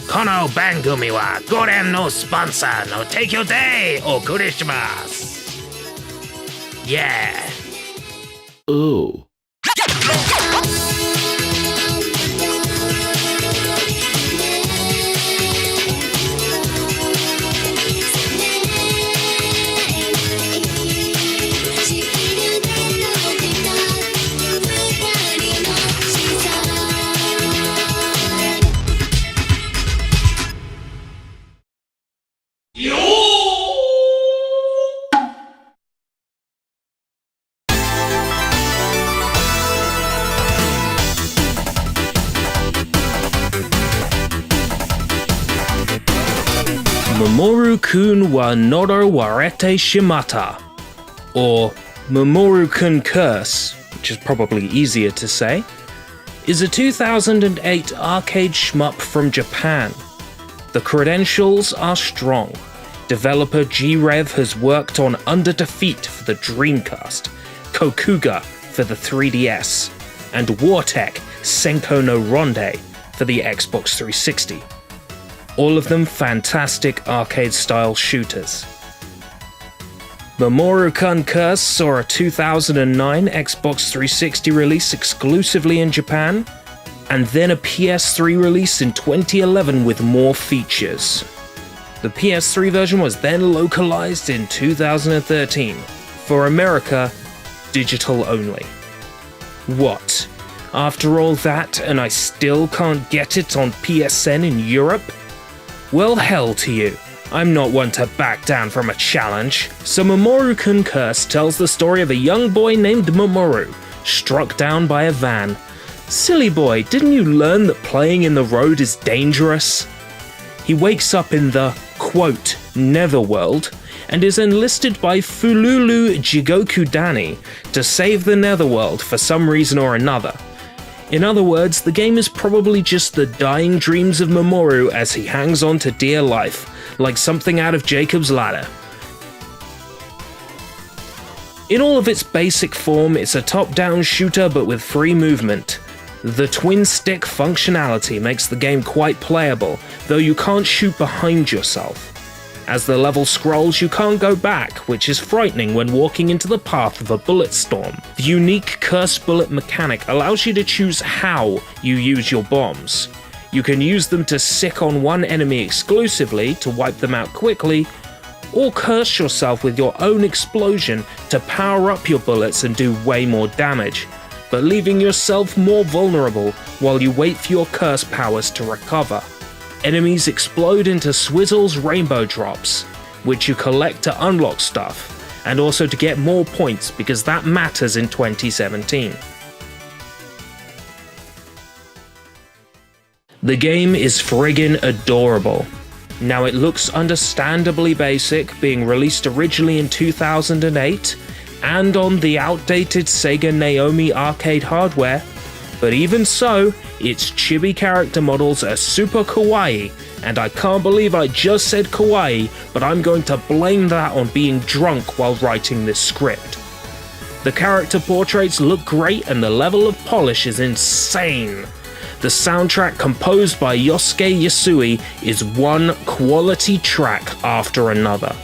Kono bangumi wa goren no sponsor no teikyo de okure shimasu. Yeah. Oh. Mamorukun wa Noro Warete Shimata, or Mamorukun Curse, which is probably easier to say, is a 2008 arcade shmup from Japan. The credentials are strong. Developer G-Rev has worked on Under Defeat for the Dreamcast, Kokuga for the 3DS, and Wartech Senko no Ronde for the Xbox 360. All of them fantastic arcade-style shooters. Mamorukun Curse saw a 2009 Xbox 360 release exclusively in Japan, and then a PS3 release in 2011 with more features. The PS3 version was then localized in 2013. For America, digital only. What? After all that, and I still can't get it on PSN in Europe? Well, hell to you. I'm not one to back down from a challenge. So Mamorukun Curse tells the story of a young boy named Mamoru, struck down by a van. Silly boy, didn't you learn that playing in the road is dangerous? He wakes up in the, quote, netherworld, and is enlisted by Fululu Jigoku Dani to save the netherworld for some reason or another. In other words, the game is probably just the dying dreams of Mamoru as he hangs on to dear life, like something out of Jacob's Ladder. In all of its basic form, it's a top-down shooter but with free movement. The twin-stick functionality makes the game quite playable, though you can't shoot behind yourself. As the level scrolls, you can't go back, which is frightening when walking into the path of a bullet storm. The unique curse bullet mechanic allows you to choose how you use your bombs. You can use them to sick on one enemy exclusively to wipe them out quickly, or curse yourself with your own explosion to power up your bullets and do way more damage, but leaving yourself more vulnerable while you wait for your curse powers to recover. Enemies explode into Swizzle's rainbow drops, which you collect to unlock stuff, and also to get more points because that matters in 2017. The game is friggin' adorable. Now it looks understandably basic, being released originally in 2008, and on the outdated Sega Naomi arcade hardware, but even so, its chibi character models are super kawaii, and I can't believe I just said kawaii, but I'm going to blame that on being drunk while writing this script. The character portraits look great and the level of polish is insane. The soundtrack composed by Yosuke Yasui is one quality track after another.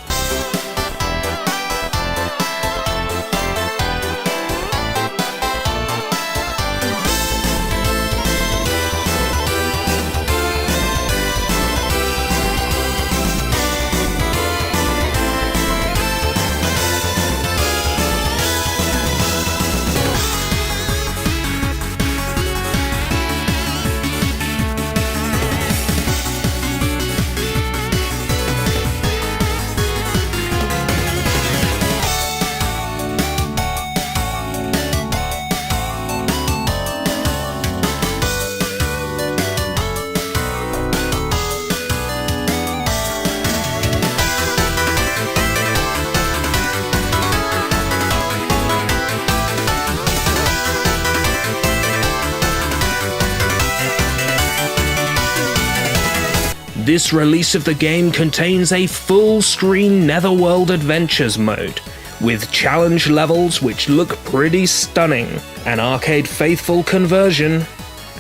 This release of the game contains a full-screen Netherworld Adventures mode, with challenge levels which look pretty stunning, an arcade-faithful conversion,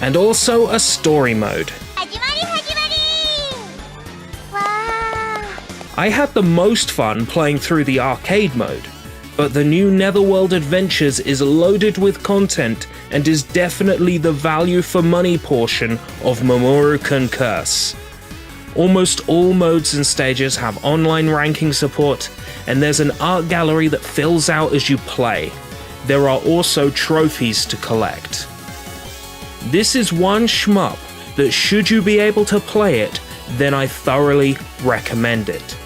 and also a story mode. I had the most fun playing through the arcade mode, but the new Netherworld Adventures is loaded with content and is definitely the value for money portion of Mamorukun Curse. Almost all modes and stages have online ranking support, and there's an art gallery that fills out as you play. There are also trophies to collect. This is one shmup that, should you be able to play it, then I thoroughly recommend it.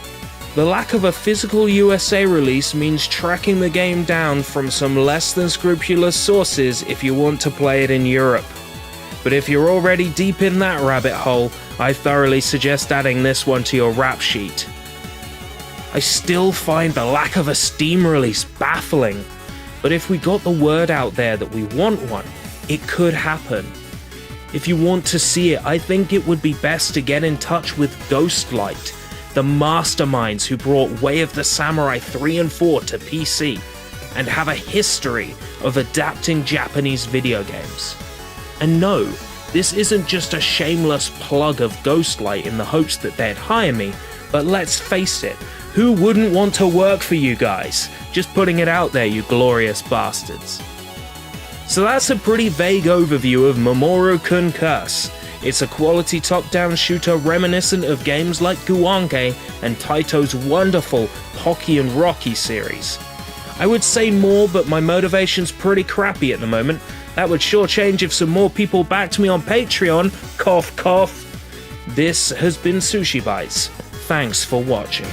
The lack of a physical USA release means tracking the game down from some less than scrupulous sources if you want to play it in Europe. But if you're already deep in that rabbit hole, I thoroughly suggest adding this one to your rap sheet. I still find the lack of a Steam release baffling, but if we got the word out there that we want one, it could happen. If you want to see it, I think it would be best to get in touch with Ghostlight, the masterminds who brought Way of the Samurai 3 and 4 to PC, and have a history of adapting Japanese video games. And no, this isn't just a shameless plug of Ghostlight in the hopes that they'd hire me, but let's face it, who wouldn't want to work for you guys? Just putting it out there, you glorious bastards. So that's a pretty vague overview of Mamorukun Curse. It's a quality top-down shooter reminiscent of games like Guange and Taito's wonderful Pocky and Rocky series. I would say more, but my motivation's pretty crappy at the moment. That would sure change if some more people backed me on Patreon. Cough, cough. This has been Sushi Bites. Thanks for watching.